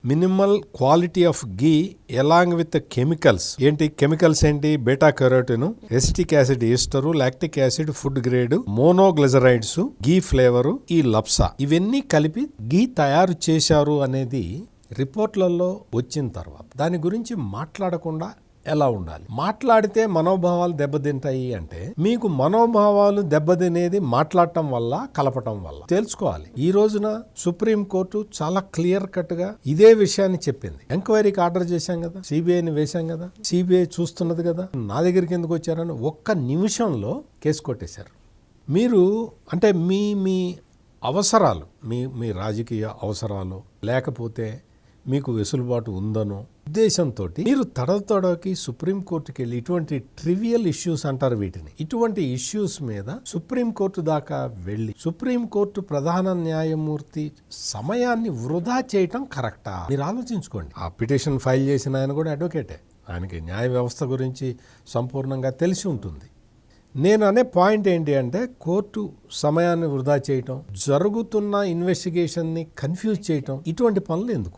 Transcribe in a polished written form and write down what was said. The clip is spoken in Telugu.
Minimal quality of ghee along with chemicals ఏంటి beta carotene, acetic acid ester, lactic acid, food grade, monoglycerides, ghee flavour, ఈ లప్సా ఇవన్నీ కలిపి గీ తయారు చేశారు అనేది రిపోర్ట్లలో వచ్చిన తర్వాత దాని గురించి మాట్లాడకుండా ఎలా ఉండాలి? మాట్లాడితే మనోభావాలు దెబ్బతింటాయి అంటే మీకు మనోభావాలు దెబ్బతినేది మాట్లాడటం వల్ల, కలపటం వల్ల తెలుసుకోవాలి. ఈ రోజున సుప్రీం కోర్టు చాలా క్లియర్ కట్ గా ఇదే విషయాన్ని చెప్పింది. ఎంక్వైరీకి ఆర్డర్ చేశాం కదా, సిబిఐని వేశాం కదా, సిబిఐ చూస్తున్నది కదా, నా దగ్గరికి ఎందుకు వచ్చారని ఒక్క నిమిషంలో కేసు కొట్టేశారు. మీరు అంటే మీ అవసరాలు, మీ రాజకీయ అవసరాలు, లేకపోతే మీకు వెసులుబాటు ఉందనో ఉద్దేశంతో మీరు తడకి సుప్రీంకోర్టుకి వెళ్ళి ఇటువంటి ట్రివియల్ ఇష్యూస్ అంటారు వీటిని, ఇటువంటి ఇష్యూస్ మీద సుప్రీంకోర్టు దాకా వెళ్ళి సుప్రీంకోర్టు ప్రధాన న్యాయమూర్తి సమయాన్ని వృధా చేయటం కరెక్టా? మీరు ఆలోచించుకోండి. ఆ పిటిషన్ ఫైల్ చేసిన ఆయన కూడా అడ్వకేటే, ఆయనకి న్యాయ వ్యవస్థ గురించి సంపూర్ణంగా తెలిసి ఉంటుంది. నేను అనే పాయింట్ ఏంటి అంటే కోర్టు సమయాన్ని వృధా చేయటం, జరుగుతున్న ఇన్వెస్టిగేషన్ని కన్ఫ్యూజ్ చేయటం, ఇటువంటి పనులు ఎందుకు?